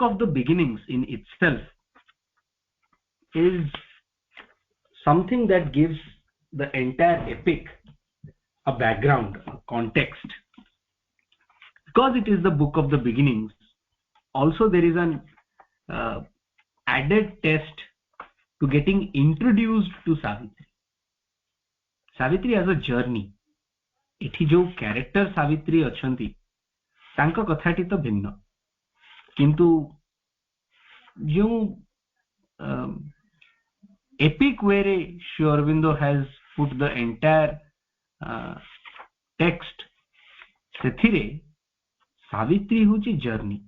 of the beginnings in itself is something that gives the entire epic a background, a context. Because it is the book of the beginnings, also there is an added test to getting introduced to Savitri. Savitri as a journey. एठी जो character Savitri अछंती तांको कथाटी तो भिन्न, किंतु जो epic way Sri Aurobindo has put the entire text सेथिरे Savitri होची journey.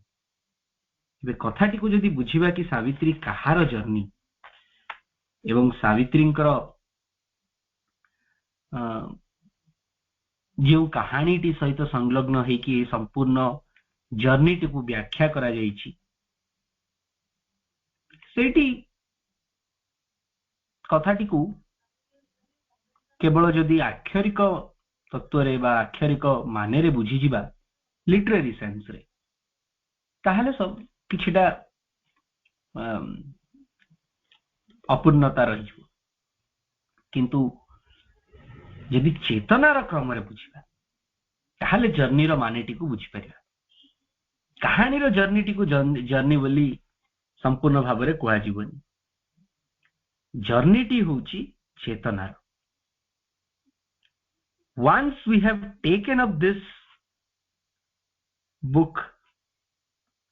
बे कथाटी को जदि बुझिबा कि सावित्री कहार जर्नी एवं सावित्रींकर जो कहानीटी सहित संलग्न है कि संपूर्ण जर्नीटी को व्याख्या करा जाइछि, सेठी कथाटी को केवल जदि आक्षरिक तत्व रे बा आक्षरिक माने रे बुझी जिबा लिटरेरी सेंस रे ताहले सब किछिटा अपूर्णता रही, किंतु यदि चेतनार क्रम रे बुझिबा ताहले जर्नी रो मानेटी को बुझी परिबा. कहानी रो जर्नीटी को जर्नी बोली संपूर्ण भाव रे कुआ जीवनी. जर्नीटी होची चेतनार. Once we have taken up this book,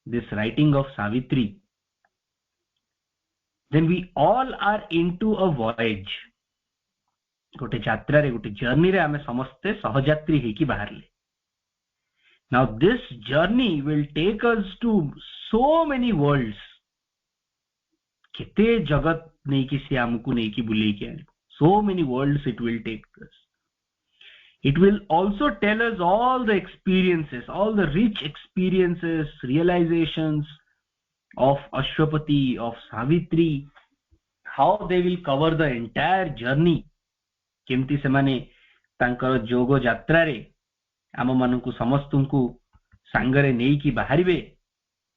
this writing of Savitri, then we all are into a voyage. गोटे यात्रा रे गोटे जर्नी रे आमे समस्ते सहयात्री हेकी बाहरले. Now this journey will take us to so many worlds. केते जगत नहीं कि से हमको नहीं कि बुले के, so many worlds it will take us. It will also tell us all the experiences, all the rich experiences, realizations of Ashwapati, of Savitri, how they will cover the entire journey. केमती से माने तांकर जोगो यात्रा रे आम मानकु समस्तंकु सांगरे नेई कि बाहरिबे,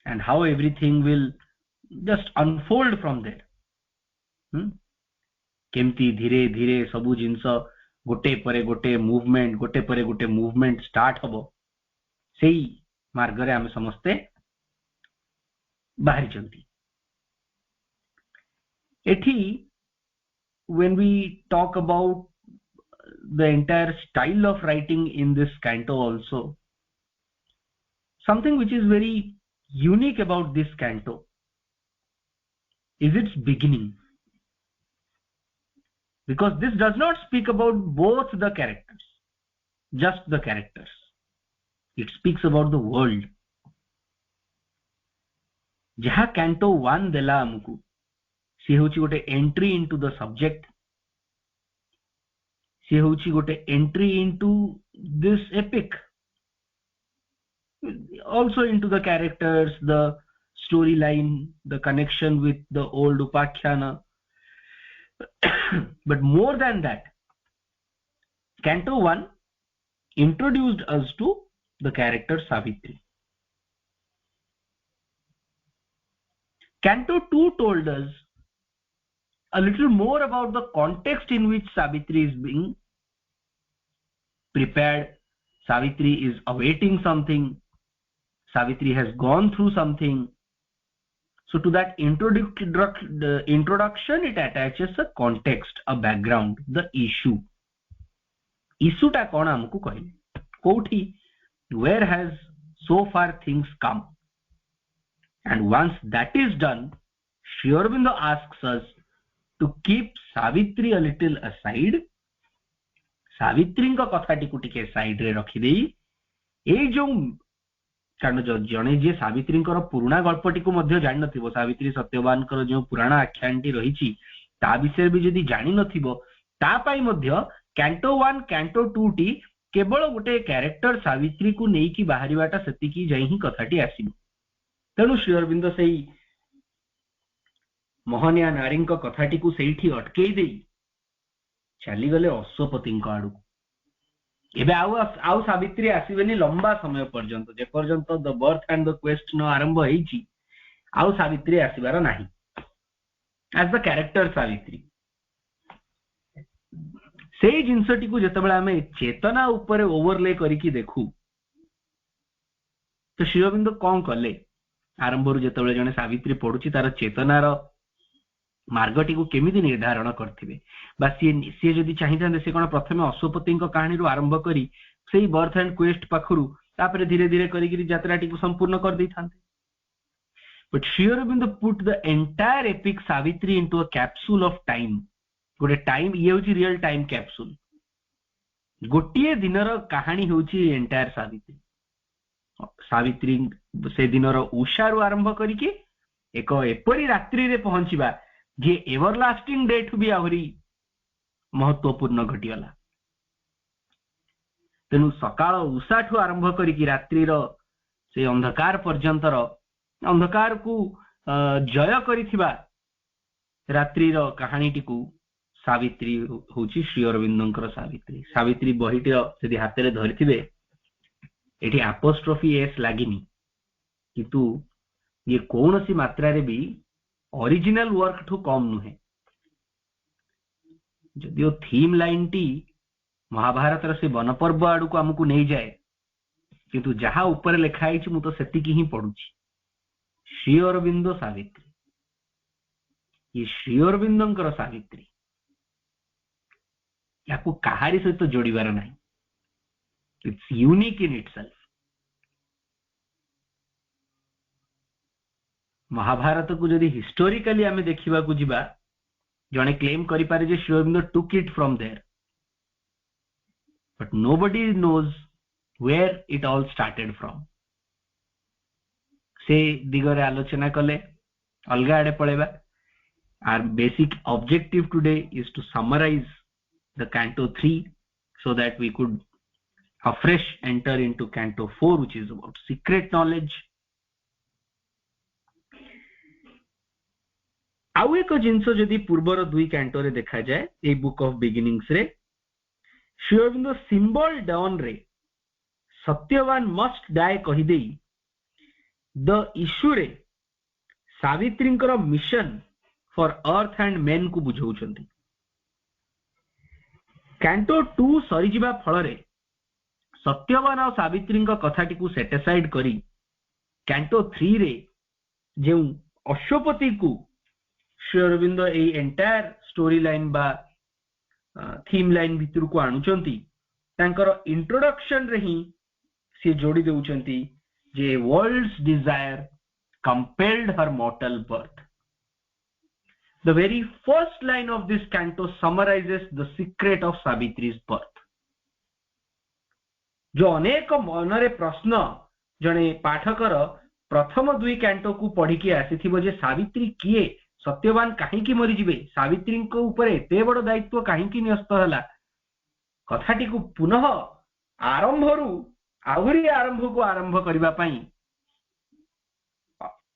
and how everything will just unfold from there. केमती धीरे धीरे सबु जिंस गोटे परे गोटे मूवमेंट स्टार्ट हबो, सेई मार्ग रे आम समस्ते बाहरी चंती. एठी when we talk about the entire style of writing in this canto also, something which is very unique about this canto is its beginning, because this does not speak about both the characters, just the characters. It speaks about the world. जहाँ canto 1 देला हमकु से होची गोटे entry into the subject, से होची गोटे entry into this epic, also into the characters, the storyline, the connection with the old upakhyana. But more than that, canto 1 introduced us to the character Savitri. Canto 2 told us a little more about the context in which Savitri is being prepared. Savitri is awaiting something. Savitri has gone through something. So to that introduction, it attaches a context, a background, the issue. Issue ta kona हमको कहले कोठी, where has so far things come? And once that is done, Sri Aurobindo asks us to keep Savitri a little aside. Savitri का कथाटी को टिके side रे रखी देई, ए जो कारण जने जे सावित्री पुराणा गल्पटी को मध्य जानि नथिबो, सावित्री सत्यवान जो पुराण आख्यानटी रहिछि ता विषय भी जदि जानि नथिबो, ता पई मध्य कैंटो 1 कैंटो 2 टी केवल गोटे कैरेक्टर सावित्री को नेई कि बाहरिवाटा सेतिकी जाई ही कथाटी आसीबो. तेणु श्री अरविंद सेई मोहनिया नारी कथाटी को सेठी अटकई देई चली गले अश्वपति आड़ू. एबे आउ सावित्री आसीबेनी लंबा समय पर्यंत, जे पर्यंत the birth and the quest न आरंभ होईची आउ सावित्री आसीबार नाही एज द कैरेक्टर सावित्री से जिनसटी को जेतेबेले आमे चेतना ऊपर ओवरले करिकी देखू तो श्री अरविंद कौन कले आरंभ जेतेबेले जने सावित्री पढुची तार चेतनार मार्गटी को केमिति निर्धारण करथिबे बा सी जदि चाहिथांते से कोन प्रथमे अश्वपति कहानी रु आरंभ करी सेही बर्थ एंड क्वेस्ट पाखरु तापरे धीरे धीरे करिकी यात्राटी को संपूर्ण कर दैथांते but Shri Aurobindo put the entire epic Savitri into a capsule of time गोटे टाइम ये होची रियल टाइम कैप्सूल गोटिए दिनर कहानी होची एंटायर सावित्री सावित्री से दिनर उषा रु आरंभ करिके एक एपरी रात्रि रे पहुंचीबा जे एवरलास्टिंग डे टू बी आहरी महत्वपूर्ण घटीगला तेणु सकाळ उषा ठू आरंभ करिकी रात्रि से अंधकार पर्यंतर अंधकार को जय करिथिबा रात्रिर कहानीटी को सावित्री होची श्री अरविंदंकर सावित्री सावित्री बहिटी यदि हाथ में धरिथिबे एठी अपोस्ट्रोफी एस लागिनी किंतु ये कौनसी मात्रा रे भी ओरिजिनल वर्क ठू कम नुहे जदियो थीम लाइन टी महाभारत से वन पर्व आड़ को आमको नहीं जाए किंतु जहाँ ऊपर लिखाई मु तो सेतिकी ही पढ़ुची श्री अरविंद सावित्री ये श्री अरविंदंकर सावित्री या कहारी सहित जोड़ीबार नहीं it's unique in itself Mahabharata को जदि हिस्टोरिकली आमे देखिबा को जिबा जने क्लेम करि पारे जे Shri Aurobindo took it from there but nobody knows where it all started from से दिगरे आलोचना कले अलगा आडे पळेबा our basic objective today is to summarise the Canto 3 so that we could afresh enter into Canto 4 which is about secret knowledge आउ एक जिनस जदि पूर्वर दुई कैंटो रे देखा जाए ए बुक ऑफ बिगिनिंग्स रे श्री अरविंद सिंबल डाउन रे सत्यवान मस्ट डाई कहि देई द इश्यू रे सावित्रींकर mission for earth and men को बुझाउछंती कैंटो 2 सरी जिबा फल रे सत्यवान और सावित्री कथाटी को सेटिसाइड करी कैंटो 3 रे जे अश्वपति को श्री अरविंद ए एंटायर स्टोरी लाइन बा थीम लाइन भितर को आणुचंती तांकर इंट्रोडक्शन रे ही से जोड़ी देउचंती जे world's desire compelled her mortal birth the very first line of this canto summarises the secret of Savitri's birth जो अनेक मनरे प्रश्न जने पाठकर प्रथम दुई कैंटो को पढ़ी के आसीथिबो जे सावित्री किए सत्यवान कहीं मरी जिबे सावित्री ऊपर एते बड़ दायित्व कहीं न्यस्त है कथाटी को पुनः आरंभ रु आहरी आरंभ को आरंभ करने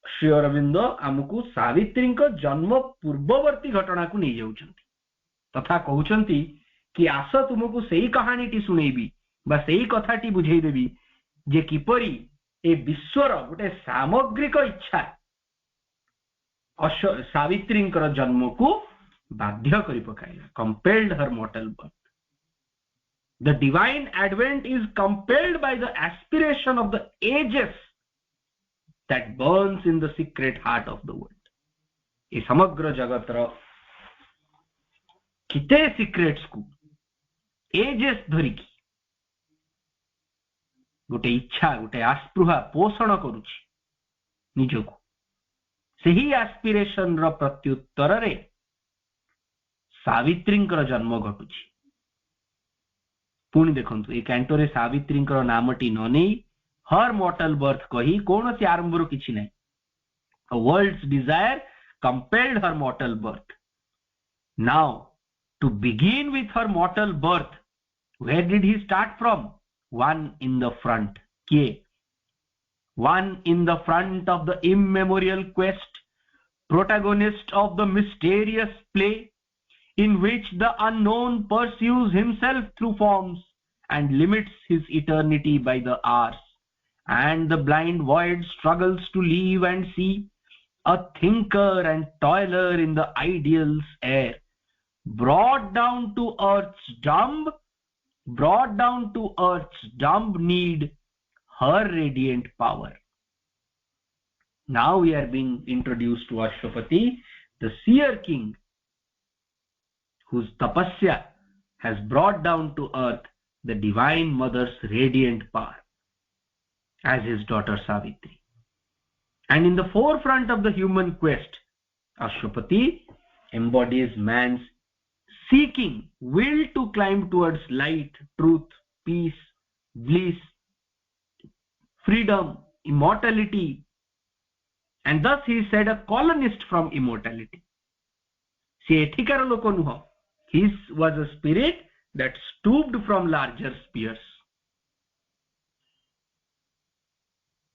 श्री अरविंद आमको सावित्री जन्म पूर्ववर्ती घटना को नहीं जाउछंती तथा कहउछंती कि आस तुमको सही कहानीटी सुनेबी बा सही कथाटी बुझेई देबी जे किपरि ए विश्वर गोटे सामग्रिक इच्छा सावित्री जन्म को बाध्य करि पकाइला compelled her mortal birth the divine advent is compelled by the aspiration of the ages that burns in the secret heart of the world ये समग्र जगत रो किते सीक्रेट्स को एजेस धरिकी गोटे इच्छा गोटे आस्पृहा पोषण करुछि निजको सही एस्पिरेशन रो प्रत्युत्तर रे सावित्री जन्म घटुछि पुणी देखंतु ए कैंटो रे सावित्री नामटी न नहीं हर मॉर्टल बर्थ कही कौन से आरंभ रो किछि नै world's desire compelled her mortal birth now to begin with her mortal birth where did he start from one in the front kiye one in the front of the immemorial quest protagonist of the mysterious play in which the unknown pursues himself through forms and limits his eternity by the hours and the blind void struggles to live and see a thinker and toiler in the ideal's air, brought down to earth's dumb need her radiant power. Now we are being introduced to Ashwapati, the seer king, whose tapasya has brought down to earth the divine mother's radiant power as his daughter Savitri. And in the forefront of the human quest, Ashwapati embodies man's seeking will to climb towards light, truth, peace, bliss, freedom, immortality, and thus he is said a colonist from immortality. Se etikar loko nuho. His was a spirit that stooped from larger spheres.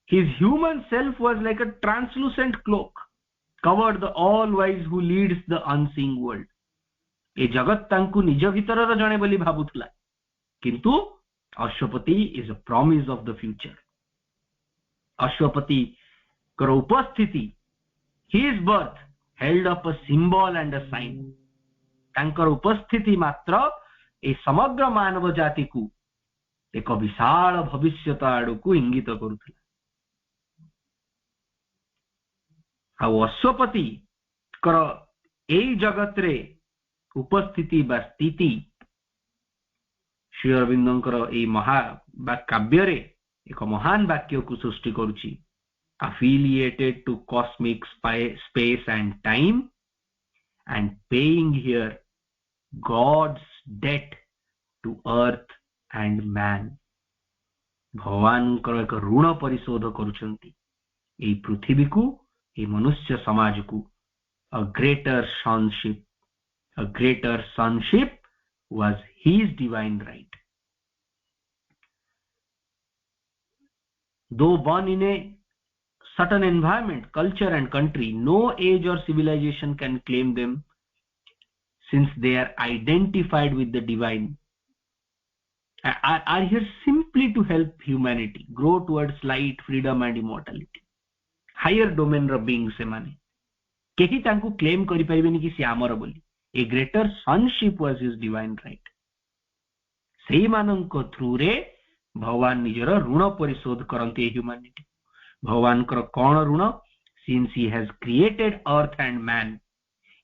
His human self was like a translucent cloak, covered the all-wise who leads the unseen world. ए जगत तांकु निज भितरर जणे बोली भाबुथला, किंतु Ashwapati is a promise of the future. Ashwapati कर उपस्थिति, his birth held up a symbol and a sign. तांकर उपस्थिति मात्र ए समग्र मानव जाति को एक विशाल भविष्यत आड़कू इंगित करुथला. आ अश्वपति कर एई जगत रे उपस्थिति बा स्थिति श्री अरविंदंकर एई महा काव्य रे एक महान वाक्य को सृष्टि करुछि. affiliated to cosmic space and time and paying here God's debt to earth and man. भगवान को एक ऋण परिशोध करुछंती एई पृथ्वी को, एई मनुष्य समाज को. a greater sonship was his divine right. Though born in a certain environment, culture and country, no age or civilization can claim them, since they are identified with the divine, are here simply to help humanity grow towards light, freedom and immortality. Higher domain ର beings ସେମାନେ केही तांकु claim करि परिबेनी कि से आमर बोली. A greater sonship was his divine right. सेही मानक थ्रू रे भगवान निजर ऋण परिशोध करन्ते ह्यूमैनिटी. भगवान कर कोन ऋण? Since he has created earth and man,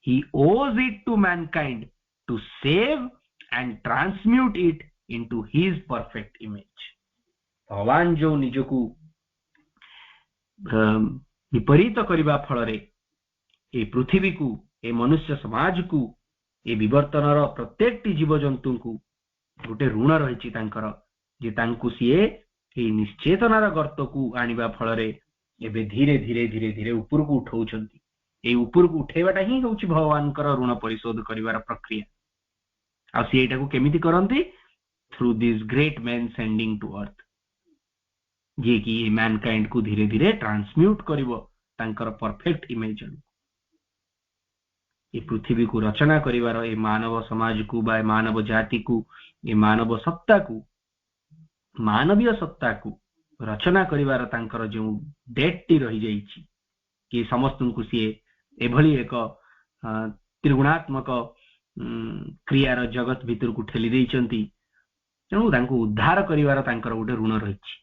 he owes it to mankind to save and transmute it into his perfect image. भगवान जो निजकू विपरीत करिबा फल रे ए पृथ्वी को, ए मनुष्य समाज को, ए विवर्तनर प्रत्येक जीव जंतु को गोटे ऋण रही तांकर, जे तांकु सीए ए निश्चेतनार गर्त को आनिबा फल रे एबे धीरे धीरे धीरे धीरे ऊपर को उठाउछंती. ए ऊपर को उठेबाटा ही होउछि भगवान कर ऋण परिशोध करिवार प्रक्रिया. आ सी एटा को केमिति करंती? Through this great man sending to earth, जे कि मैनकाइंड को धीरे धीरे ट्रांसम्यूट करिवो तांकर परफेक्ट इमेज. ए पृथ्वी को रचना करिवार, ए मानव समाज को बा मानव जाति को, ए मानव सत्ता को, मानवीय सत्ता को रचना करिवार तांकर जो डेट टी रही जाइछि कि समस्त को सी एभली एक त्रिगुणात्मक क्रियार जगत भीतर को ठेली देइचंती. तेणु तांको उद्धार करिवार तांकर गोटे ऋण रहिछि.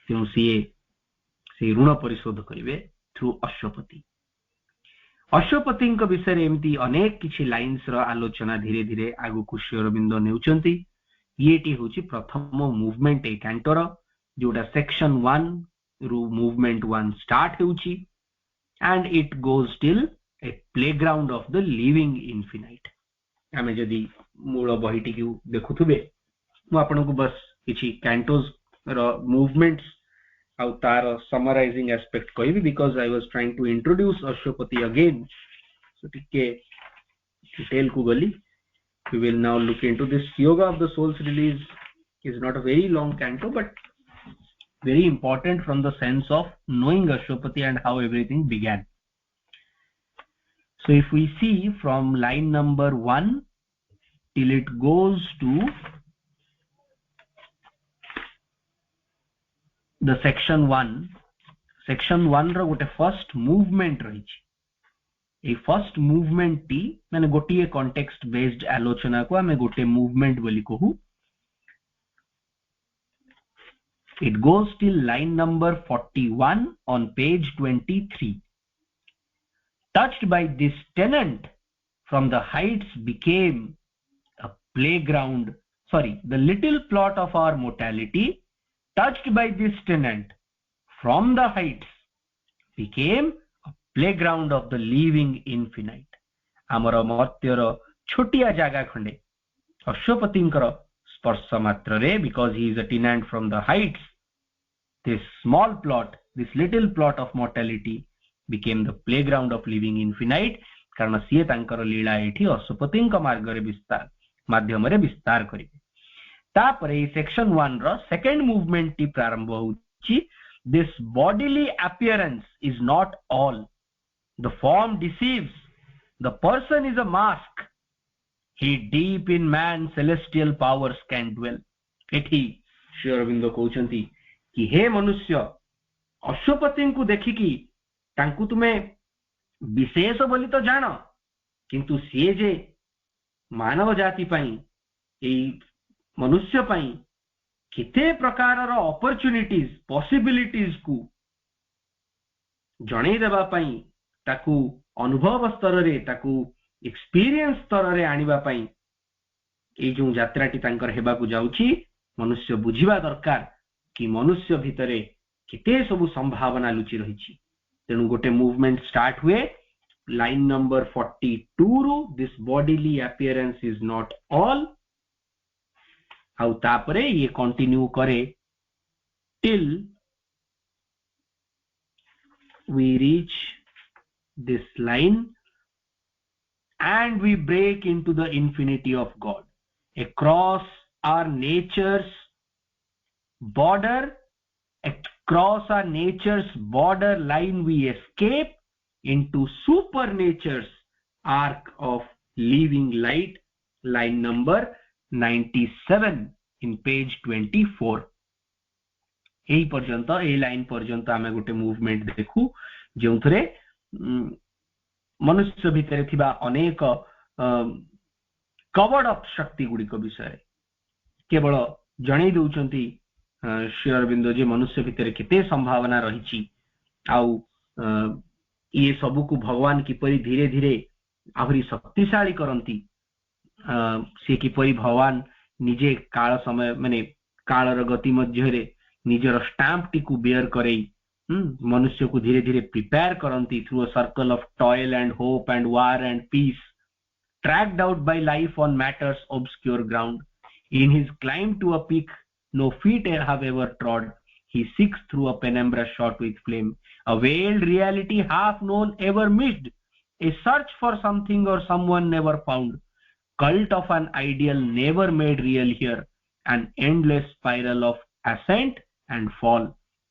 तेणु से ऋण परिशोध करिवे थ्रू अश्वपति. अश्वपति विषय एमती अनेक किछि लाइन्स र आलोचना धीरे धीरे आगु को श्री अरविंद नेउचंती. येटी होछि प्रथम मूवमेंट ए कैंटोर, जोटा सेक्शन 1 रु मूवमेंट 1 स्टार्ट होछि and it goes till a playground of the living infinite. आमे जदी मूल बहिटी को देखुथुबे, मु आपन को बस किछि कैंटोज र मूवमेंट्स आउ तार समराइजिंग एस्पेक्ट कहबी, because I was trying to introduce Ashwapati again. So टिके डिटेल को गली. We will now look into this. Yoga of the Soul's Release is not a very long canto, but very important from the sense of knowing Ashwapati and how everything began. So if we see from line number 1 till it goes to the section 1, section 1 रो गोटे first movement रही ए first movement T माने गोटे context based आलोचना को आमे गोटे movement बोली कहू it goes till line number 41 on page 23 touched by this tenant from the heights became a playground the little plot of our mortality touched by this tenant from the heights became a playground of the living infinite amara matyara chotiya jaga khande अश्वपतिंकर स्पर्श मात्र रे because he is a tenant from the heights this small plot this little plot of mortality became the playground of living infinite कारण सी तांकर लीला एठी अश्वपतिंक मार्ग रे विस्तार माध्यम रे विस्तार करिवे तापरे सेक्शन 1 रो सेकंड मूवमेंट टी प्रारंभ होउची this bodily appearance is not all the form deceives the person is a mask he deep in man celestial powers can dwell एठी श्री अरविंद कहउचंती कि हे मनुष्य अश्वपति को देखिकी तांकु तुमे विशेष बोली तो जान किंतु सी जे मानव जाति पई ए मनुष्य पई केते प्रकार रो अपॉर्चुनिटीज पॉसिबिलिटीज को जणे देबा पई ताकू अनुभव स्तर रे ताकू एक्सपीरियंस स्तर रे आनिबा पई ए जो यात्राटी तांकर हेबा को जाउची मनुष्य बुझिबा दरकार कि मनुष्य भितरे केते सब संभावना लुचि रहिछि तेनु गोटे मूवमेंट स्टार्ट हुए लाइन नंबर 42 रु this bodily appearance is not all आउ तापरे ये कंटिन्यू करे till we reach this line and we break into the infinity of God across our nature's border line we escape into supernature's arc of living light line number 97 in page 24 एही पर्यंत ए line पर्यंत आमे गोटे movement देखू जोंथरे मनुष्य भितर थिबा अनेक कवर्ड अप शक्ति गुडी को विषय केवल जणै दउचंती श्री अरविंद जे मनुष्य भितर केते संभावना रहिछि आउ ये सब को भगवान किपरि धीरे धीरे आहुरी शक्तिशाली करंती से किपरि भगवान निजे काल समय माने कालर गति मध्य रे निजर स्टैंप टी को बेयर करई मनुष्य को धीरे धीरे प्रिपेयर करंती through a circle of toil and hope and war and peace tracked out by life on matter's obscure ground in his climb to a peak no feet have ever trod he seeks through a penumbra shot with flame a veiled reality half known ever missed a search for something or someone never found cult of an ideal never made real here an endless spiral of ascent and fall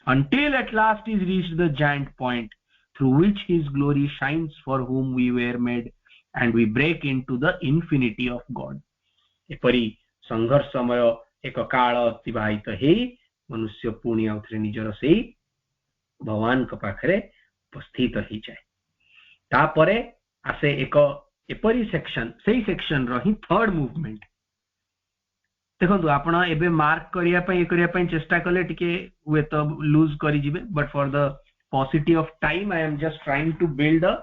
until at last is reached the giant point through which his glory shines for whom we were made and we break into the infinity of God epari संघर्षमय एक काल अतिबाहित हे मनुष्य पुणी आउथरे निजर से भगवान का पाखरे उपस्थित ही जाए तापरे आसे एक एपरी सेक्शन सेही सेक्शन रही थर्ड मूवमेंट देखो आपण एबे मार्क करिया पई चेष्टा कले टिके वे तो लूज करि जिवे but for the possibility of time I am just trying to build a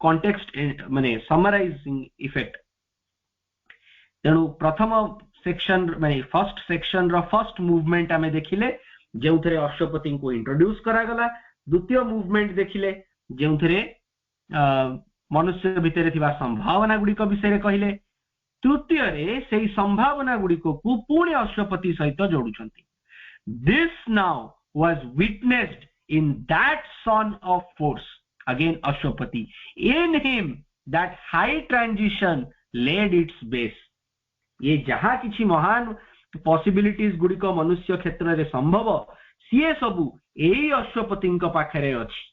context माने समराइजिंग इफेक्ट तेणु प्रथम सेक्शन माने फर्स्ट सेक्शन रो फर्स्ट मूवमेंट आमे देखिले जेउथरे अश्वपति को इंट्रोड्यूस करा गला द्वितीय मूवमेंट देखिले जेउथरे मनुष्य भितरे थिबा संभावना गुडी को विषय रे कहिले तृतीय रे सेही संभावना गुडी को पुणी अश्वपति सहित जोडुछंती this now was witnessed in that son of force again Ashwapati in him that high transition laid its base ये जहाँ किछि महान पॉसिबिलिटीज गुडी को मनुष्य क्षेत्र रे संभव सीए सबु एई अश्वपतिंक पाखरे अछि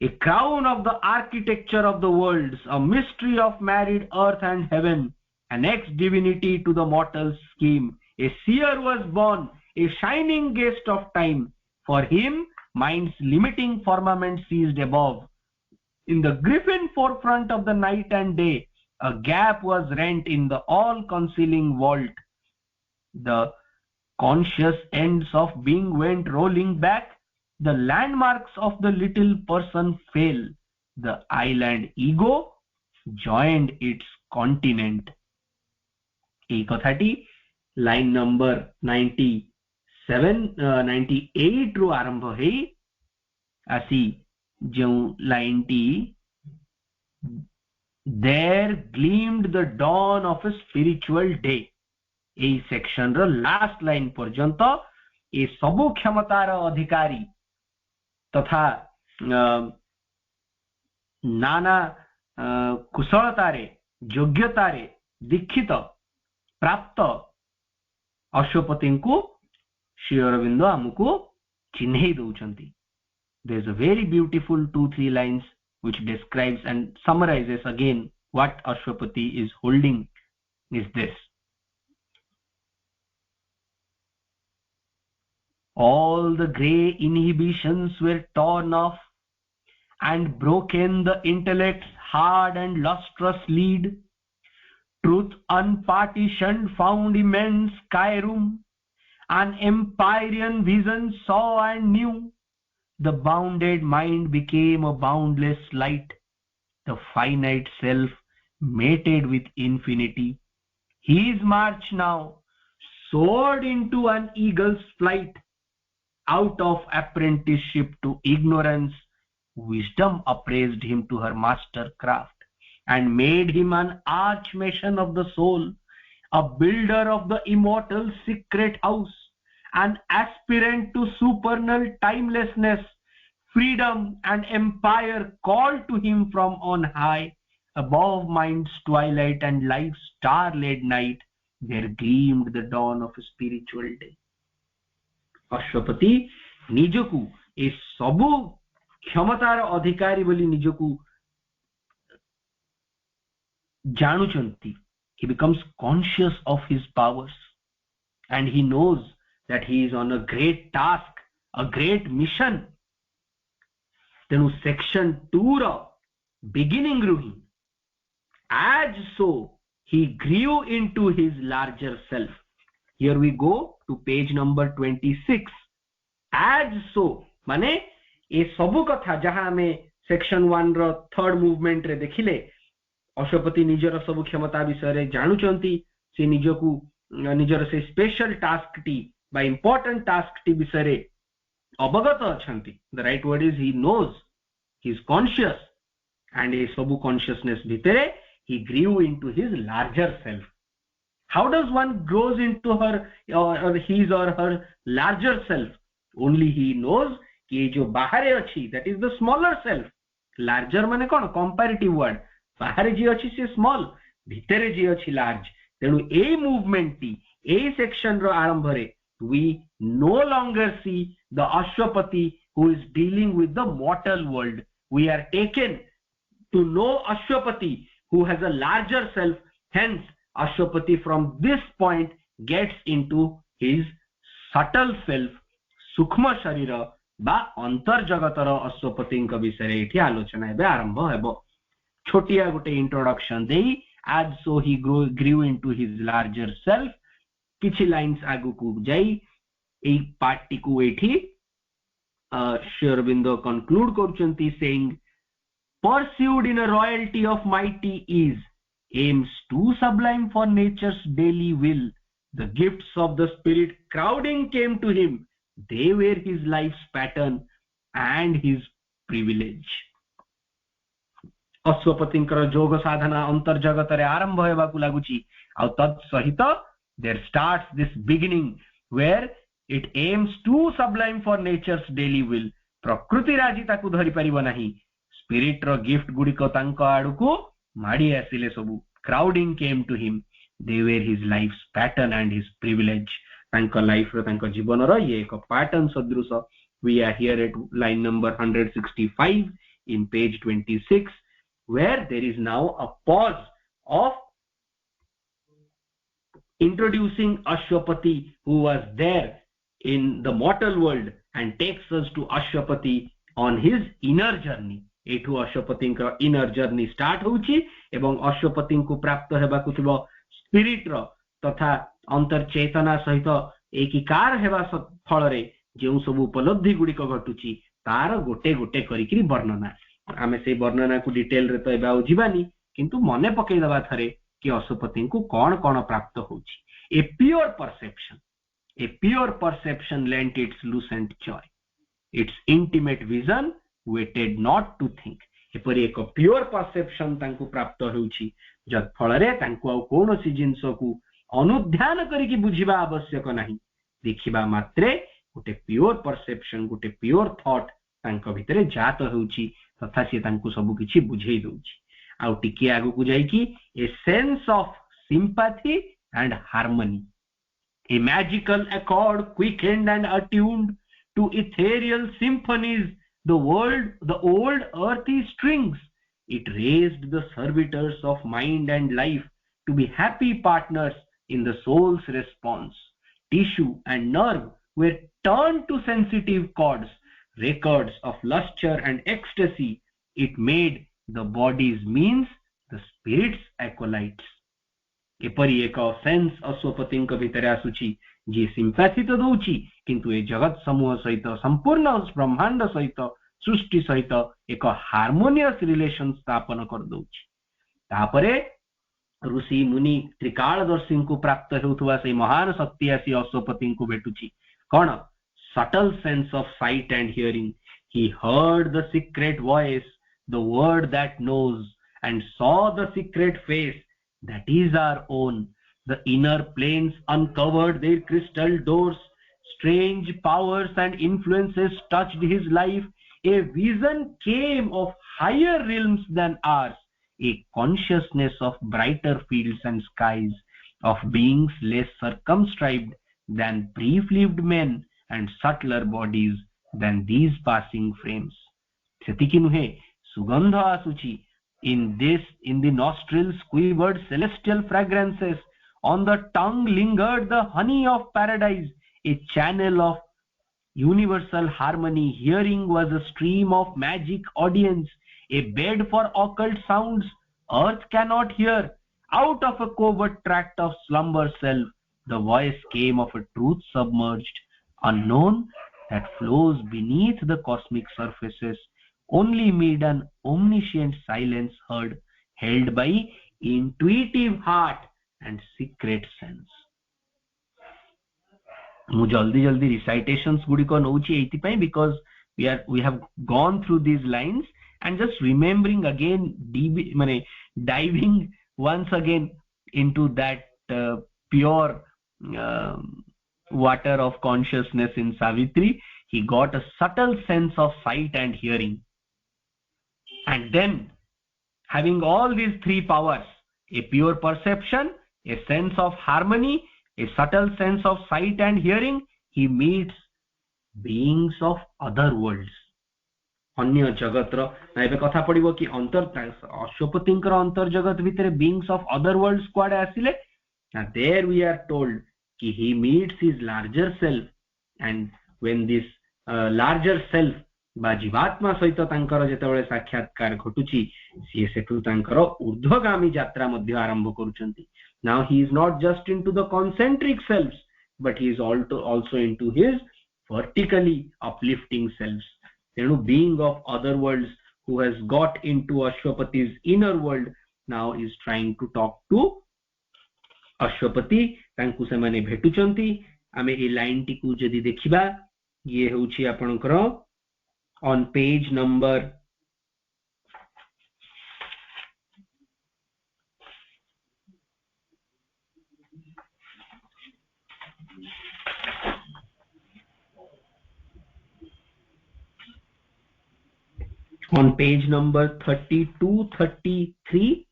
a crown of the architecture of the worlds a mystery of married earth and heaven an ex divinity to the mortal scheme a seer was born a shining guest of time. For him, mind's limiting firmament ceased above. In the griffin forefront of the night and day, a gap was rent in the all-concealing vault. The conscious ends of being went rolling back. The landmarks of the little person fell. The island ego joined its continent. এই কথাটি line number 98 ରୁ ଆରମ୍ଭ ହେଇ ଆସି ଯେଉଁ ଲାଇନଟି there gleamed the dawn of a spiritual day, এই section ର last line ପର୍ଯ୍ୟନ୍ତ ଏ ସବୁ କ୍ଷମତାର ଅଧିକାରୀ ତଥା ନାନା କୁଶଳତାରେ ଯୋଗ୍ୟତାରେ ଦୀକ୍ଷିତ ପ୍ରାପ୍ତ ଅଶ୍ୱପତିଙ୍କୁ ଶ୍ରୀ ଅରବିନ୍ଦ ଆମକୁ ଚିହ୍ନେଇ ଦଉଛନ୍ତି. there is a very beautiful 2-3 lines which describes and summarizes again what Ashwapati is holding is this: all the grey inhibitions were torn off and broken the intellect's hard and lustrous lead. Truth unpartitioned found immense sky room. An empyrean vision saw and knew. The bounded mind became a boundless light. The finite self mated with infinity. His march now soared into an eagle's flight. Out of apprenticeship to ignorance, wisdom appraised him to her master craft and made him an archmason of the soul, a builder of the immortal secret house, an aspirant to supernal timelessness. Freedom and empire called to him from on high. Above mind's twilight and life's star-led night, there gleamed the dawn of a spiritual day. Ashwapati ନିଜକୁ ଏ ସବୁ କ୍ଷମତାର ଅଧିକାରୀ ବୋଲି ନିଜକୁ ଜାଣୁଛନ୍ତି. he becomes conscious of his powers and he knows that he is on a great task, a great mission. ତେଣୁ section 2 ର beginning ରୁ ହିଁ as so he grew into his larger self. Here we go to page number 26. as so माने ए सबु कथा जहां हमें section 1 रो third movement रे देखिले अश्वपति निजर सबु क्षमता विषय रे जानुचंती, से निजको निजर से स्पेशल टास्क टी बा इंपोर्टेंट टास्क टी विषय रे अवगत अछंती. The right word is he knows, he is conscious and a sabu consciousness bhitere he grew into his larger self. How does one grows into her or his or her larger self? Only he knows कि जो बाहरे अछि that is the smaller self. larger माने कोन comparative word, बाहरे जी अछि से small, भितरे जी अछि large. तेनु ए मूवमेंट टी ए सेक्शन रो आरंभ रे we no longer see the Ashwapati who is dealing with the mortal world. We are taken to know Ashwapati who has a larger self. Hence Ashwapati from this point gets into his subtle self, सूक्ष्म शरीर बा अंतर जगतर अश्वपति विषय ये आलोचना एवं आरंभ हेबो. छोटिया गोटे इंट्रोडक्शन देई as so he grew into his larger self. किछि लाइंस आगु को जाई ए पार्ट टी को एठी श्री अरविंदो कंक्लूड करचंती saying pursued in a royalty of mighty ease, aims too sublime for nature's daily will. The gifts of the spirit crowding came to him. They were his life's pattern and his privilege. अश्वपतिंकर जोग साधना अंतर जगत रे आरंभ हेबाकु लागुची आ तत् सहित there starts this beginning where it aims too sublime for nature's daily will. प्रकृति राजी ताकु धरि परिबो नाही. स्पिरिट रो गिफ्ट गुडिको तांको आडुको माडी आसिले सबु. Crowding came to him. They were his life's pattern and his privilege. तांको लाइफ रो तांको जीवन रो ये एक पैटर्न सदृश. We are here at line number 165 in page 26 where there is now a pause of introducing Ashwapati who was there in the mortal world and takes us to Ashwapati on his inner journey. एठू Ashwapati inner journey start होउची एवं अश्वपति को प्राप्त हेबा को थिबो spirit रो तथा अंतर चेतना सहित एकीकार हेबा फल रे जेउ सब उपलब्धि गुडी को घटुची तार गोटे गोटे करिकरी वर्णना आमे से वर्णना को डिटेल रे तो एबा उजिबानी किंतु मने पकई दबा थरे कि अश्वपति को कोन कोन प्राप्त होउची a pure perception lent it's Lucent Joy it's intimate vision waited not to think एपरि एक प्योर परसेप्शन तांको प्राप्त होउची जत फल रे तांको आ कोनोसी जिंस को अनुध्यान करिकि बुझिबा आवश्यक नाही देखिबा मात्रे गोटे प्योर परसेप्शन गोटे प्योर थॉट तांको भितरे जात होउची तथा से तांको सब किछि बुझेई दोउची आ टिके आगु को जाई कि a sense of sympathy and harmony a magical accord quickened and attuned to ethereal symphonies the old earthy strings. It raised the servitors of mind and life to be happy partners in the soul's response. Tissue and nerve were turned to sensitive chords, records of lustre and ecstasy. It made the body's means, the spirit's acolytes. एपरि एक sense Ashwapati भितर आसुची जी sympathy तो दउची किंतु ए जगत समूह सहित संपूर्ण ब्रह्मांड सहित सृष्टि सहित एक हार्मोनियस रिलेशन स्थापन कर दउची तापरे ऋषि मुनि त्रिकालदर्शी को प्राप्त हेउथवा से महान शक्ति आसी अश्वपति को भेटुची कोन subtle sense of sight and hearing he heard the secret voice the word that knows and saw the secret face that is our own. The inner planes uncovered their crystal doors. Strange powers and influences touched his life. A vision came of higher realms than ours, a consciousness of brighter fields and skies, of beings less circumscribed than brief-lived men and subtler bodies than these passing frames. सेतिकी नुहे सुगंध आसुची in the nostrils quivered celestial fragrances, on the tongue lingered the honey of paradise, a channel of universal harmony. Hearing was a stream of magic audience, a bed for occult sounds earth cannot hear. Out of a covert tract of slumber self, the voice came of a truth submerged, unknown, that flows beneath the cosmic surfaces, only mid an omniscient silence heard, held by intuitive heart and secret sense. मु जल्दी जल्दी recitations गुडी को नउची एति पई because we have gone through these lines and just remembering again माने diving once again into that pure water of consciousness in Savitri. He got a subtle sense of sight and hearing. And then, having all these three powers, a pure perception, a sense of harmony, a subtle sense of sight and hearing, he meets beings of other worlds. अन्य जगतर एबे कथा पड़िबो कि अंतर अश्वपतिंकर अंतर जगत भितरे beings of other worlds क्वाडे आसिले and there we are told कि he meets his larger self, and when this larger self बा जीवात्मा सहित तांकर जेतेबेले साक्षात्कार घटुची सी सेठु तांकर ऊर्ध्वगामी यात्रा मध्ये आरंभ करूचंती. Now he is not just into the concentric selves, but he is also into his vertically uplifting selves. Tenu being of other worlds who has got into Ashwapati's inner world now is trying to talk to Ashwapati. तांकु से माने भेटुचंती. आमे ए line T को जदी देखिबा ये होची आपनकर on page number 32-33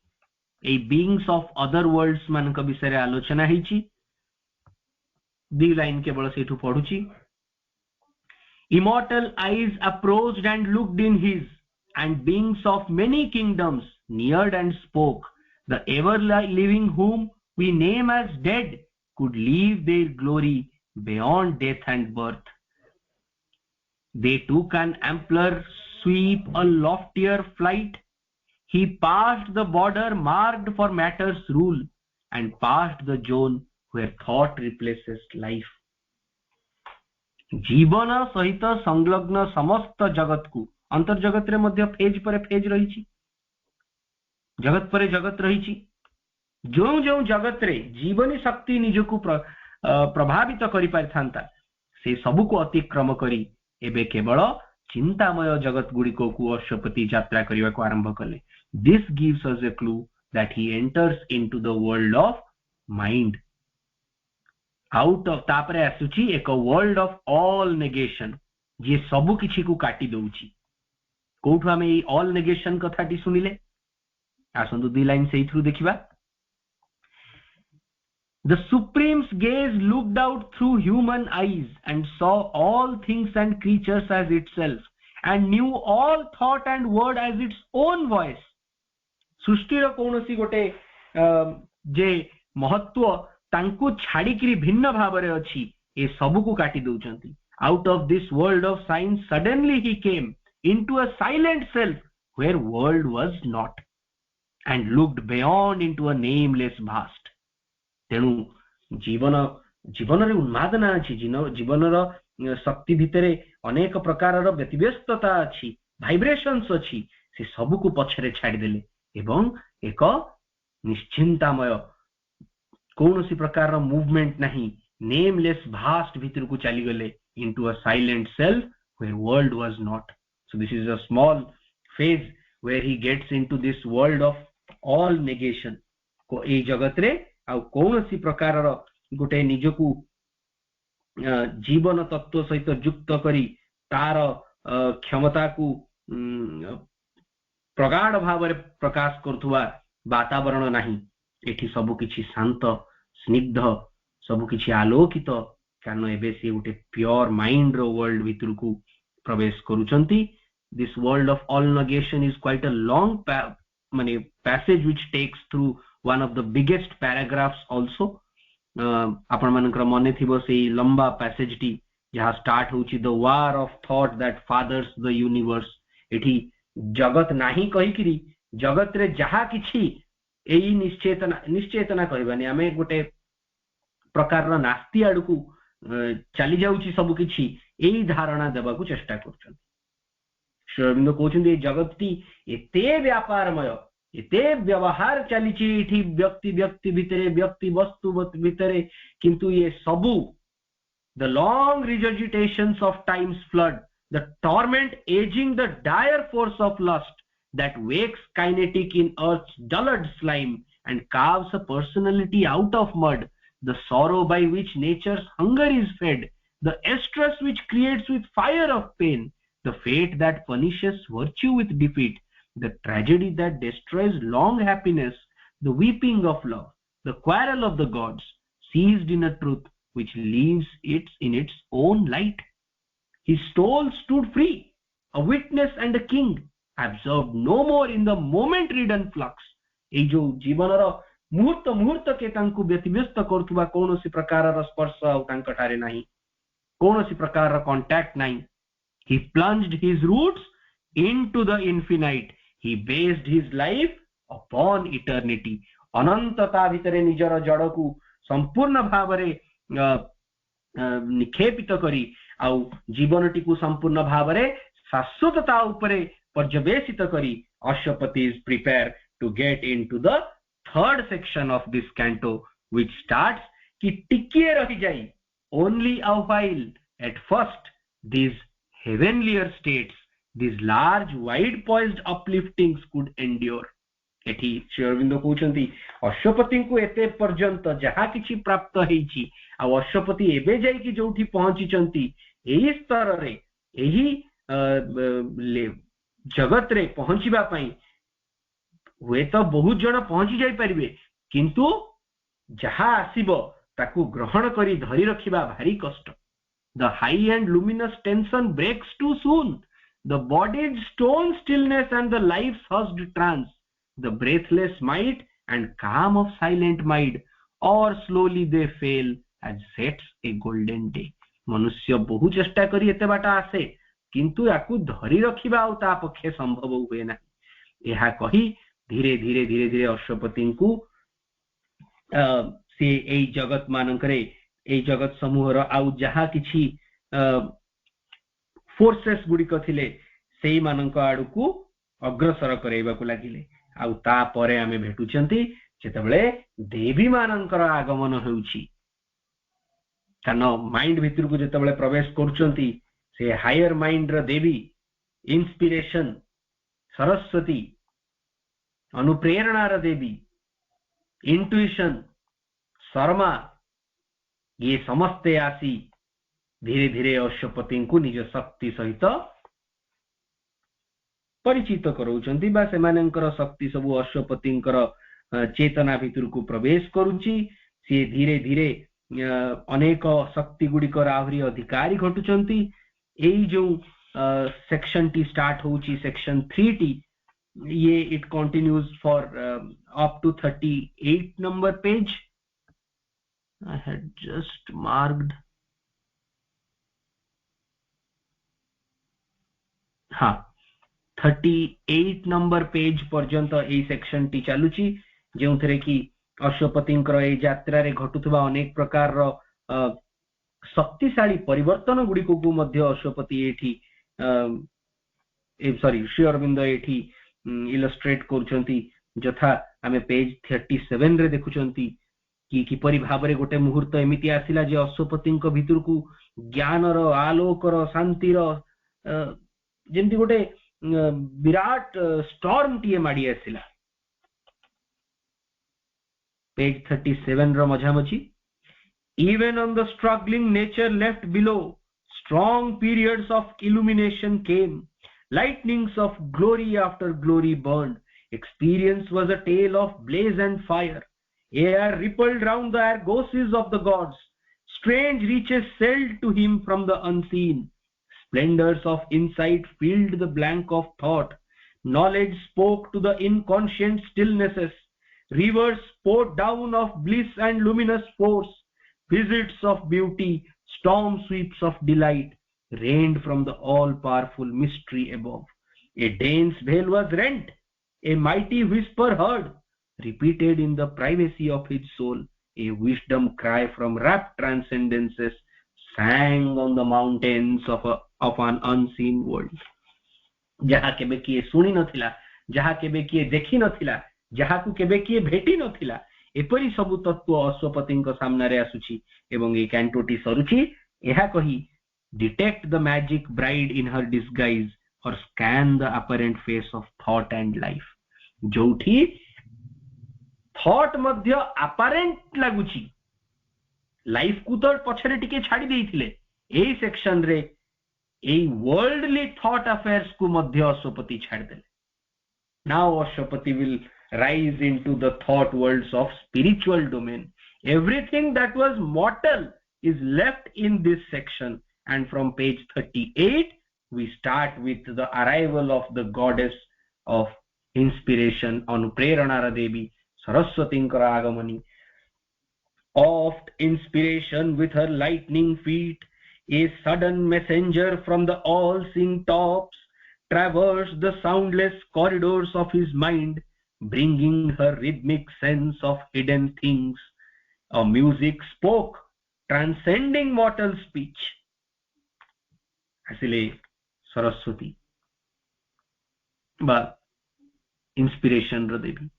a beings of other worlds मानक विषय आलोचना हिची दी लाइन केवल सेठु पढुची. Immortal eyes approached and looked in his, and beings of many kingdoms neared and spoke. The ever living whom we name as dead could leave their glory beyond death and birth. They took an ampler sweep, a loftier flight. He passed the border marked for matter's rule, and passed the zone where thought replaces life. जीवन सहित संलग्न समस्त जगत को अंतर्जगत रे मध्य phase पर phase रही, जगत पर जगत रही, जो जो जगत रे जीवनी शक्ति निजको प्रभावित करि पारिथांता से सबु को अतिक्रम करी एबे केवल चिंतामय जगत गुड़िको को अश्वपति यात्रा करने को आरंभ कले. This gives us A clue that he enters into the world of mind. Out of तापरे आसुची एक वर्ल्ड ऑफ ऑल नेगेशन, जे सबु किछि को काटी दउची. कोठु हमें ई ऑल नेगेशन कथाटी सुनिले, आसंतु दी लाइन सेही थ्रू देखिबा. The Supreme's gaze looked out through human eyes and saw all things and creatures as itself, and knew all thought and word as its own voice. सृष्टिर कोनोसी गोटे जे महत्व तांकु छाड़िकी भिन्न भावरे अछि, ए सबु को काटी दउचंती. Out of this world of science suddenly he came into a silent self where world was not, and looked beyond into a nameless vast. तेणु जीवन जीवन रे उन्मादना अछि, जीवन रो शक्ति भितरे अनेक प्रकार रो व्यतिव्यस्तता अछि, वाइब्रेशंस अछि. से सब को पछरे छाडी देले एवं एक निश्चिंतामय कोनोसी प्रकार रो मूवमेंट नहीं, नेमलेस भास्ट भितर को चली गले into a silent self where world was not. So this is a small phase where he gets into this world of all negation. को ए जगत रे आ कौनसी प्रकार गोटे निजकू जीवन तत्व सहित युक्त करी तार क्षमता को प्रगाढ़ भाव में प्रकाश करथुवा वातावरण नहीं. एठी सबु किछि शांत स्निग्ध, सबु किछि आलोकित, कारण एबे से गोटे प्योर माइंड रो वर्ल्ड भितर को प्रवेश करूचंती. This world of all negation is quite a long माने passage which takes through one of the biggest paragraphs also. आपण मानकर मने थिबो से लंबा पैसेज टी जहा स्टार्ट होची the war of thought that fathers the universe. एठी जगत नाही कहि किरी जगत रे जहा किछि एई निश्चेतना कहबानी आमे गोटे प्रकार रो नास्ति आडकू चली जाउची सब किछि एई धारणा देबा को चेष्टा करछन. श्रीअरविंद कहउछन ए जगत टी एते व्यापारमय, एते व्यवहार चली व्यक्ति व्यक्ति भितरे, व्यक्ति वस्तु भितरे, किंतु ये सबू the long regurgitations of time's flood, the torment aging the dire force of lust that wakes kinetic in earth's dullard slime and carves a personality out of mud, the sorrow by which nature's hunger is fed, the estrus which creates with fire of pain, the fate that punishes virtue with defeat, the tragedy that destroys long happiness, the weeping of love, the quarrel of the gods, seized in a truth which leaves it in its own light. His soul stood free, a witness and a king, absorbed no more in the moment ridden flux. ए जो जीवन रो मुहूर्त मुहूर्त के तांकु व्यतिव्यस्त करथुवा कोनोसी प्रकार रो स्पर्श आ तांकटारे नाही, कोनोसी प्रकार रो कांटेक्ट नाही. He plunged his roots into the infinite. He based his life upon eternity. अनंतता भितरे निजर जड़ को संपूर्ण भावरे निक्षेपित करी आ जीवनटी को संपूर्ण भावरे शाश्वतता उपरे पर्यवेसित करी Ashwapati is prepared to get into the third section of this canto, which starts कि टिकिए रही जाई only a while. At first these heavenlier states, these large wide poised upliftings could endure. एठी श्री अरविंद कहउचंती अश्वपति को एते पर्यंत जहा किछि प्राप्त हेछि आ अश्वपति एबे जाई कि जोठी पहुंचीचंती एही स्तर रे एही जगत रे पहुंचीबा पई हुए तो बहुत जण पहुंची जाई परिबे, किंतु जहा आसीबो ताकू ग्रहण करी धरी रखिबा भारी कष्ट. The high and luminous tension breaks too soon. The body's stone stillness and the life's hushed trance, the breathless might and calm of silent mind, or slowly they fail as sets a golden day. मनुष्य बहु चेष्टा करी एते बाट आसे किंतु याकू धरी रखिबा आ ता पक्षे संभव हुए ना। यह कही धीरे धीरे धीरे धीरे अश्वपति को से ए जगत मानकरे ए जगत समूह रो आउ जहा किछि फोर्सेस गुडिक थिले सेई मानक आडू को अग्रसर करैबा को लागिले। आउ ता परे आमे भेटुचंती जेतेबेले देवी मानकर आगमन होउछि, कारण माइंड भितर को जेतेबेले प्रवेश करूचंती से हायर माइंड रो देवी इंस्पिरेशन सरस्वती, अनुप्रेरणा रो देवी, इंट्यूशन, शर्मा, ये समस्ते आसी धीरे धीरे अश्वपति को निज शक्ति सहित परिचित कराउचंती बा सेमानंकर शक्ति सबु अश्वपतिंकर चेतना भितर को प्रवेश करूची। से धीरे धीरे अनेक शक्ति गुडिकर आहुरी अधिकारी घटुचंती। एई जो सेक्शन टी स्टार्ट होउची सेक्शन 3 टी, ये it continues for up to 38 number page. I had just marked, हाँ 38 नंबर पेज पर्यंत ए सेक्शन टी चलुची, जो थरे कि अश्वपतिंकर ए यात्रा रे घटुथबा अनेक प्रकार रो शक्तिशाली परिवर्तन गुडिको को मध्य अश्वपति एठी सॉरी श्री अरविंद एठी इलस्ट्रेट करूचंती। जथा आमे पेज 37 रे देखुचंती कि किपरि भाबरे गोटे मुहूर्त एमिति आसिला जे अश्वपतिंक भितर को ज्ञान रो आलोक रो शांति रो जेंति गोटे विराट स्टॉर्म टीए माडी आसिला। पेज 37 रो मझामझी, even on the struggling nature left below, strong periods of illumination came, lightnings of glory after glory burned. Experience was a tale of blaze and fire. Air rippled round the argosies of the gods. Strange reaches sailed to him from the unseen. Splendors of insight filled the blank of thought. Knowledge spoke to the inconscient stillnesses. Rivers poured down of bliss and luminous force. Visits of beauty, storm sweeps of delight rained from the all-powerful mystery above. A dense veil was rent, a mighty whisper heard, repeated in the privacy of his soul. A wisdom cry from rapt transcendences sang on the mountains of an unseen world. जहा केबे किए सुनी नथिला, जहा केबे किए देखि नथिला, जहा को केबे किए भेटी नथिला, एपरी सबु तत्व अश्वपतिंक सामने रे आसुची। एवं ए कैंटोटी सरुची एहा कही, detect the magic bride in her disguise or scan the apparent face of thought and life. जोठी थॉट मध्य अपरेंट लागुची, लाइफ को तो पछरे टिके छाडी देइथिले, एई सेक्शन रे एई वर्ल्डली थॉट अफेयर्स को मध्य अश्वपति छाडी देले। Now Ashwapati will rise into the thought worlds of spiritual domain. Everything that was mortal is left in this section, and from page 38 we start with the arrival of the goddess of inspiration, Anuprerana Devi Saraswatinkara Agamani. Oft inspiration with her lightning feet, a sudden messenger from the all-seeing tops, traversed the soundless corridors of his mind, bringing her rhythmic sense of hidden things. A music spoke, transcending mortal speech. asile saraswati ba inspiration ro devi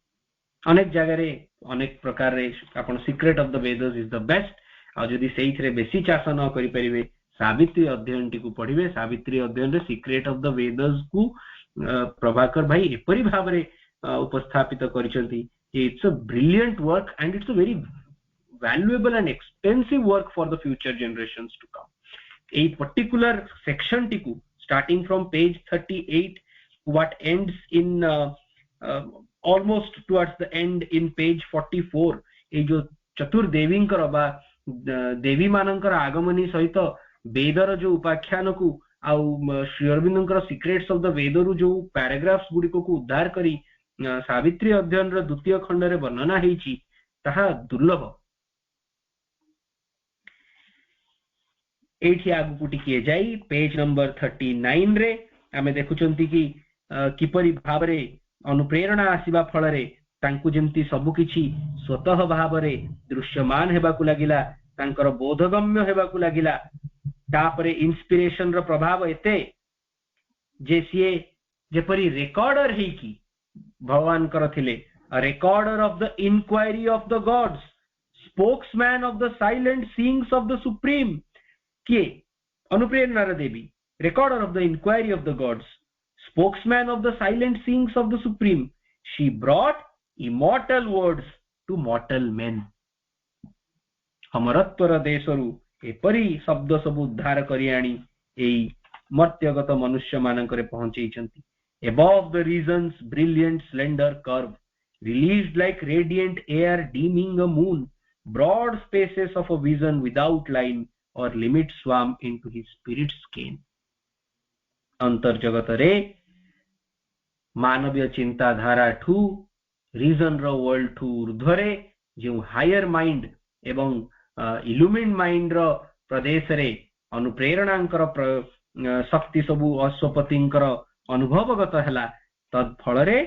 अनेक जगह रे अनेक प्रकार रे आपण secret of the weathers is the best. आ जदी सेही थरे बेसी चाष न करि परिबे, सावित्री अध्ययन टी को पढिबे। सावित्री अध्ययन रे सीक्रेट ऑफ द वेदर्स को प्रभाकर भाई एपरि भाव रे उपस्थापित करिसंती। It's a brilliant work and it's a very valuable and expensive work for the future generations to come. ए पर्टिकुलर सेक्शन टी को starting from page 38 what ends in almost towards the end in page 44, ए जो चतुर्देवींकर बा देवी मानकर आगमनी सहित weather जो उपाख्यान को आउ श्री अरविंदर सीक्रेट्स ऑफ द वेदर जो पैराग्राफ्स गुडी को उद्धार करी सावित्री अध्ययन रो द्वितीय खंड रे वर्णना हेची, ताहा दुर्लभ। एठी आगु टिके जाई पेज नंबर 39 रे आमे देखुचंती कि किपरि भाबरे अनुप्रेरणा आसीबा फलरे तांकु जेमती सबु किछि स्वतः भाबरे दृश्यमान हेबाकु लागिला, तांकर बोधगम्य हेबाकु लागिला। तापरे इंस्पिरेशन रो प्रभाव एते जे सीए जेपरि रेकॉर्डर हे कि भगवान करथिले, a recorder of the inquiry of the gods, spokesman of the silent seeings of the supreme. किए? अनुप्रेरणा देवी, recorder of the inquiry of the gods, spokesman of the silent sayings of the supreme. She brought immortal words to mortal men. अमरत्वर देशरु एपरी शब्द सब उद्धार करी आनी एई मर्त्यगत मनुष्य मानकरे पहुंचैछंती। above the region's brilliant slender curve, released like radiant air deeming a moon, broad spaces of a vision without line or limit swam into his spirit's skein. अंतर्जगत रे मानवीय चिंताधारा ठू reason रो world ठू ऊर्ध्वरे जो हायर माइंड एवं illumined mind रो प्रदेश रे अनुप्रेरणांकर शक्ति सबु अश्वपतिंकर अनुभवगत हैला। तद फल रे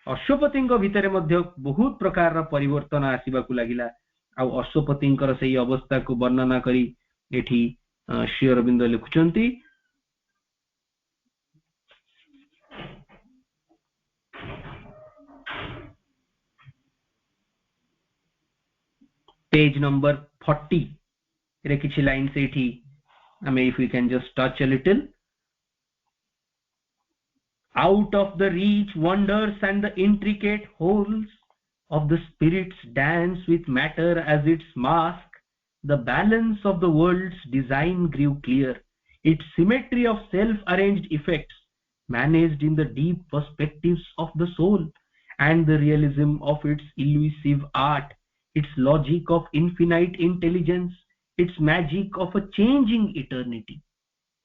अश्वपतिंक भितरे मध्य बहुत प्रकार रो परिवर्तन आसीबाकू लागिला। आ अश्वपतिंकर सेही अवस्था को वर्णना करी एठी श्री अरविंद लिखुचंती। पेज नंबर 40 रे किछि लाइन से एठी हमें if we can just touch a little. out of the reach wonders and the intricate holes of the spirit's dance with matter as its mask, the balance of the world's design grew clear, its symmetry of self-arranged effects managed in the deep perspectives of the soul, and the realism of its elusive art, its logic of infinite intelligence, its magic of a changing eternity.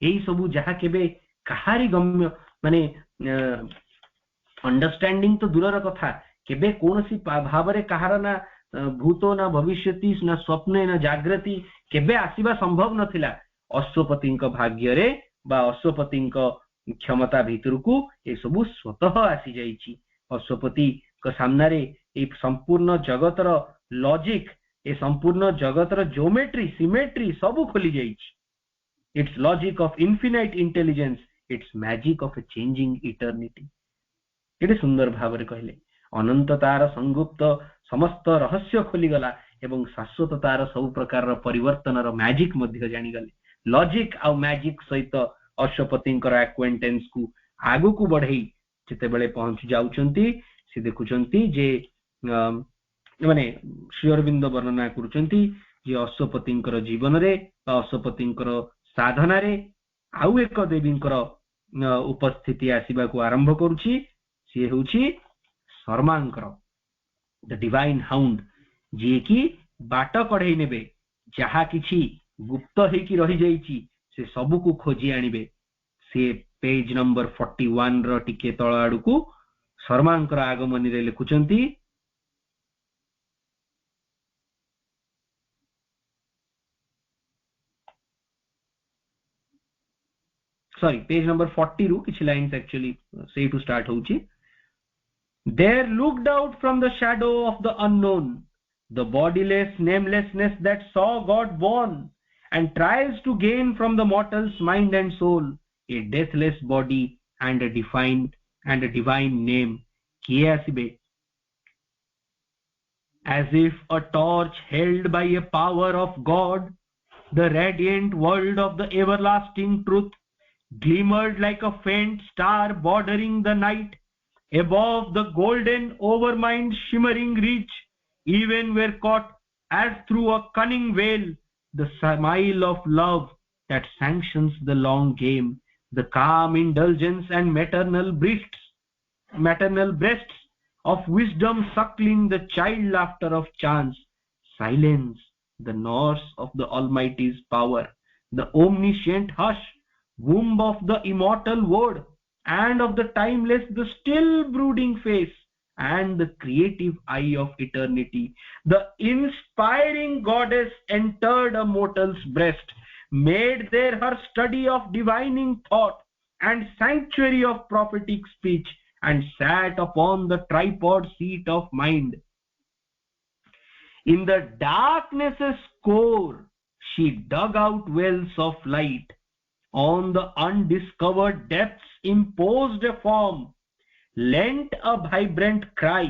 एई सबु जहा केबे कहारी गम्य माने understanding तो दूरर कथा, केबे कोनसी भावरे कहार ना भूतो ना भविष्यति ना स्वप्ने ना जागृति केबे आसीबा संभव नथिला। अश्वपतिंक भाग्य रे बा अश्वपतिंक क्षमता भितरकू ए सबु स्वतः आसी जाईची। अश्वपति को सामना रे ए संपूर्ण जगतर लॉजिक, ए संपूर्ण जगतर ज्योमेट्री सिमेट्री सबु खोली जाईची। It's logic of infinite intelligence, it's magic of a changing eternity. एटे सुंदर भाव रे कहले अनंततार संगुप्त समस्त रहस्य खोली गला एवं शाश्वततार सब प्रकार परिवर्तन मैजिक मध्य जानी गले। लॉजिक आ मैजिक सहित अश्वपतिंकर एक्वेंटेंस को आगु को बढ़ई जेते बेले पहुंच जाउचंती से देखुचंती जे माने श्री अरविंद वर्णना करूचंती जे अश्वपतिंकर जीवन रे अश्वपतिंकर साधना रे आउ एक देवींकर उपस्थिति आसीबा को आरंभ करूची। से होची शर्मांकर द डिवाइन हाउंड, जे कि बाट कढई नेबे, जहा किछि गुप्त हेकी रही जाईची से सबु को खोजी आनिबे। से पेज नंबर 41 रो टिके तळ आडू को शर्मांकर आगमनी रे लिखुचंती। सॉरी पेज नंबर 40 रु किछि लाइंस एक्चुअली से टू स्टार्ट होची। There looked out from the shadow of the unknown, the bodiless namelessness that saw God born and tries to gain from the mortal's mind and soul a deathless body and a divine name. Kiye asibe? As if a torch held by a power of God, the radiant world of the everlasting truth glimmered like a faint star bordering the night. Above the golden overmined shimmering reach, even were caught as through a cunning veil the smile of love that sanctions the long game, the calm indulgence and maternal breasts of wisdom suckling the child laughter of chance. Silence, the nurse of the Almighty's power, the omniscient hush, womb of the immortal word, and of the timeless the still brooding face, and the creative eye of eternity. The inspiring goddess entered a mortal's breast, made there her study of divining thought and sanctuary of prophetic speech, and sat upon the tripod seat of mind. In the darkness's core she dug out wells of light, on the undiscovered depths imposed a form, lent a vibrant cry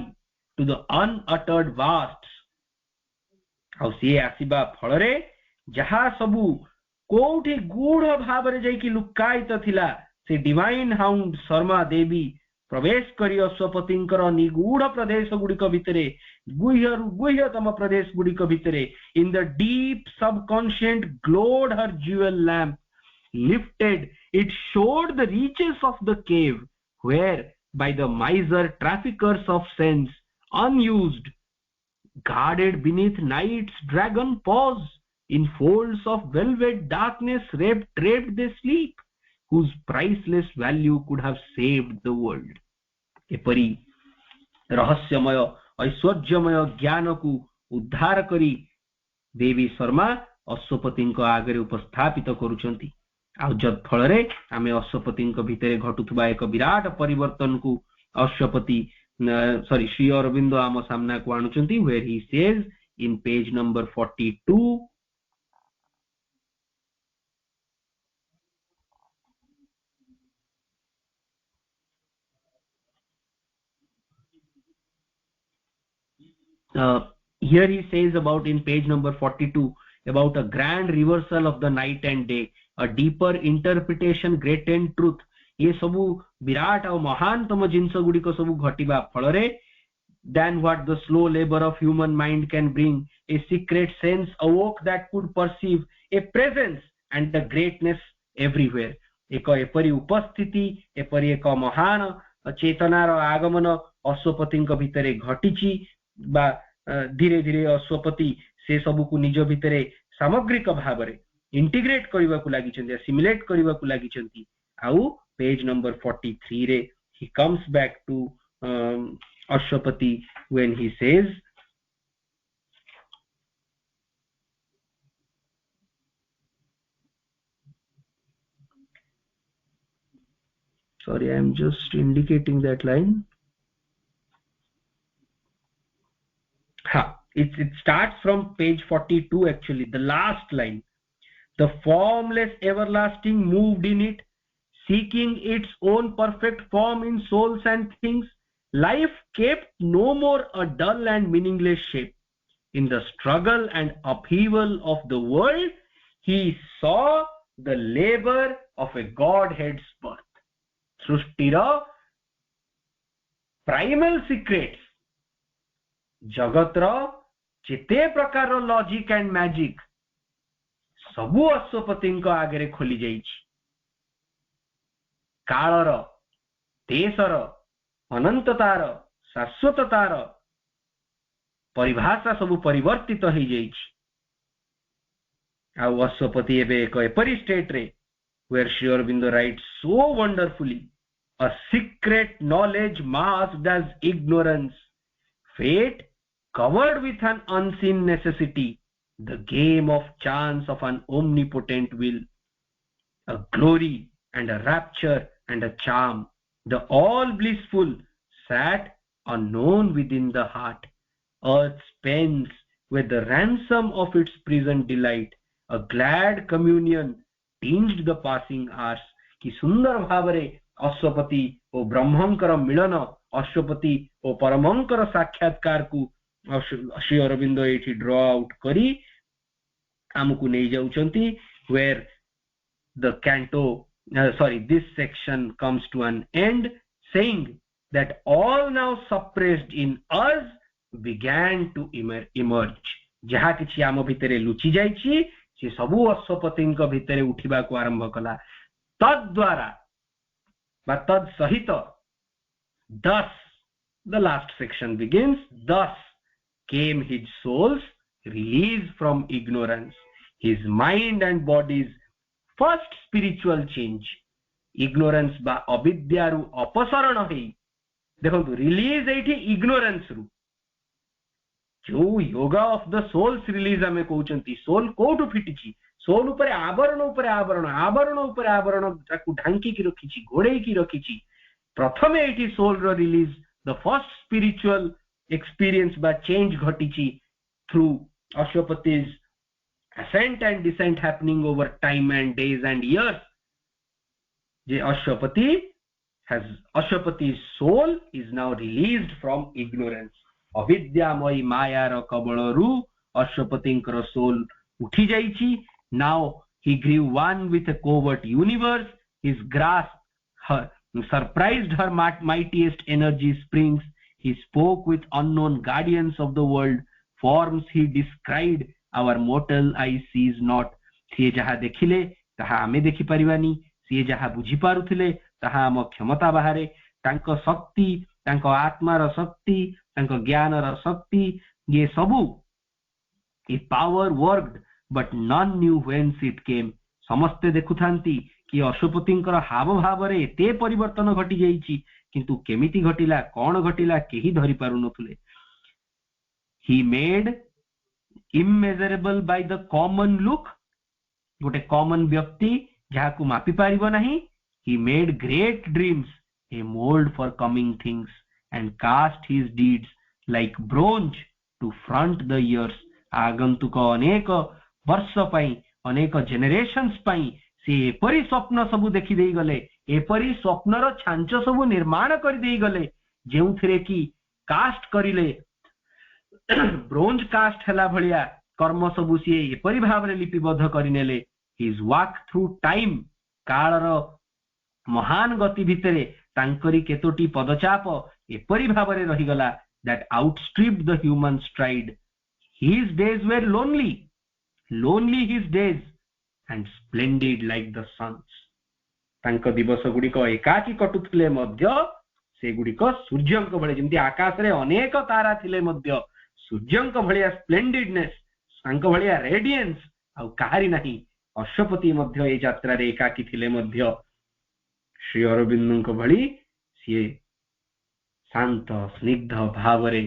to the unuttered vasts. ଆଉ ସିଏ ଆସିବା ଫଳରେ ଯାହା ସବୁ କୋଉଠି ଗୂଢ ଭାବରେ ଯାଇକି ଲୁକାୟିତ ଥିଲା, ସେ ଡିଭାଇନ୍ ହାଉଣ୍ଡ ଶର୍ମା ଦେବୀ ପ୍ରବେଶ କରି ଅଶ୍ୱପତିଙ୍କର ନିଗୂଢ ପ୍ରଦେଶ ଗୁଡିକ ଭିତରେ, ଗୁହ୍ୟରୁ ଗୁହ୍ୟତମ ପ୍ରଦେଶ ଗୁଡିକ ଭିତରେ, in the deep subconscious glowed her jewel lamp, lifted it showed the reaches of the cave, where by the miser traffickers of sense, unused, guarded beneath night's dragon paws, in folds of velvet darkness draped they sleep, whose priceless value could have saved the world. एपरी रहस्यमय ऐश्वर्यमय ज्ञान को उद्धार करी देवी शर्मा अश्वपति आगे उपस्थापित करुछंती। आ जद फल आम अश्वपति भितर घटुवा एक विराट परिवर्तन को अश्वपति श्री अरविंद आम सामना को आणुचंती, where he says in page number 42, here he says about, in page number 42, about a grand reversal of the night and day, a deeper interpretation, great and truth. ये सबु विराट और महानतम जिनस गुड़िक सबु घटिबा फलरे than what the slow labor of human mind can bring, a secret sense awoke that could perceive a presence and the greatness everywhere. एक एपरी उपस्थिति, एपरी एक महान चेतनार आगमन अश्वपति भितर घटिची, बा धीरे धीरे अश्वपति से सबु को निज भितर सामग्रिक भाव में इंटीग्रेट करने को लगी, असिमिलेट करने को लगी। आउ पेज नंबर 43 रे he comes back to Ashwapati when he says, sorry, I am just indicating that line. It starts from page 42 actually, the last line. The formless everlasting moved in it, seeking its own perfect form in souls and things. Life kept no more a dull and meaningless shape. In the struggle and upheaval of the world, he saw the labor of a Godhead's birth. Srushtira primal secrets, Jagatra chite prakar logic and magic, सबु अश्वपति आगे खोली जाइछि। कालर, देशर, अनंततार, शाश्वततार परिभाषा सबु परिवर्तित हो जाइछि। आउ अश्वपति एबे एक एपरी स्टेट रे where Sri Aurobindo writes so wonderfully, a secret knowledge masked as ignorance, fate covered with an unseen necessity, the game of chance of an omnipotent will, a glory and a rapture and a charm, the all blissful sat unknown within the heart. Earth's pens were the ransom of its present delight, a glad communion tinged the passing hours. कि सुंदर भावरे अश्वपति और ब्रह्मंकर मिलन, अश्वपति और परमंकर साक्षात्कार को श्री अरविंद एठी draw out करी आमको नहीं जाउचंती, where the canto this section comes to an end, saying that all now suppressed in us began to emerge. जहा किछि आम भितरे लुचि जाइछि से सबु अश्वपति भितरे उठिबा को आरंभ कला। तद्वारा बा तद सहित, thus the last section begins, thus came his soul's release from ignorance, his mind and body's first spiritual change. Ignorance बा अविद्या रु अपसरण होई, देखो रिलीज एठी इग्नोरेंस रु, जो yoga of the soul's release हमें कहउचंती, सोल कोठु फिटिची, सोल उपरे आवरण उपरे आवरण आवरण उपरे आवरण ताकू ढांकी की रखिछि घोड़े की रखिछि प्रथमे एटी सोल रो release the first spiritual experience बा चेंज घटिछि थ्रू अश्वपतिज ascent and descent happening over time and days and years. The Ashwapati's soul is now released from ignorance. Avidyamai mayar kabalaru Ashwapatinkara soul uthi jaichi. Now he grew one with a covert universe. His grasp surprised her mightiest energy springs. He spoke with unknown guardians of the world. Forms he described our mortal eye sees not. सी जहा देखिले ताहा आमे देखि परिबानी सी जहा बुझी पारुथिले ताहा हम क्षमता बाहरे तांको शक्ति तांको आत्मार शक्ति तांको ज्ञानर शक्ति ये सबु ए power worked but none knew whence it came. समस्ते देखुथांती कि अश्वपतिंकर हाव भावरे एते परिवर्तन घटी जाईची किंतु केमिति घटिला कोन घटिला केही धरि पारु नथुले. He made immeasurable by the common look, गोटे कॉमन व्यक्ति जहाकू मापी पारिबो नहीं. he made great dreams, a mold for coming things, and cast his deeds like bronze to front the years. आगंतुक अनेक वर्ष पई अनेक जेनरेशंस पई से एपरी स्वप्न सबु देखि देई गले एपरी स्वप्नर छांच सबु निर्माण कर देई गले जेउथिरे की कास्ट करिले ब्रोंज कास्ट हला भलिया कर्म सबु सी एपरी भाव रे लिपिबद्ध करिनेले. हिज वॉक थ्रू टाइम कालर महान गति भितरे तांकरी केतोटी पदचाप एपरी भाव रे रही गला that outstripped the human stride. His days were lonely his days and splendid like the suns. तांक दिवस गुड़िक एकाकी कटुथिले मध्य से गुड़िक सूर्यंक भले जेमती आकाश रे अनेक तारा थिले मध्य सूर्यंक भलिया स्प्लेंडिडनेस तांक भलिया रेडियंस आउ काहारी नहीं. अश्वपति मध्य ए यात्रा रे एकाकी थिले मध्य श्री अरविंदଙ୍କ भଳି ସିଏ शांत स्निग्ध भाव रे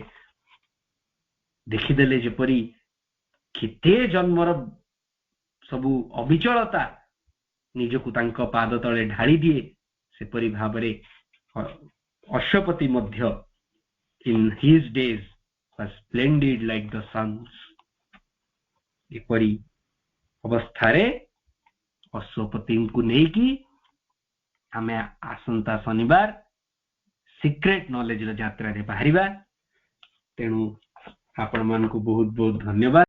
देखिदेले जेपरी केते जन्मर सबु अविचलता निजकु तांक पाद तळे ढाळी दिए सेपरी भाव रे अश्वपति मध्य in his days was splendid like the suns. एपरी अवस्था रे अश्वपति को नेकी आमे आसंता शनिवार सीक्रेट नॉलेज रो यात्रा रे बाहरिबा. तेणु आपण मान को बहुत बहुत धन्यवाद.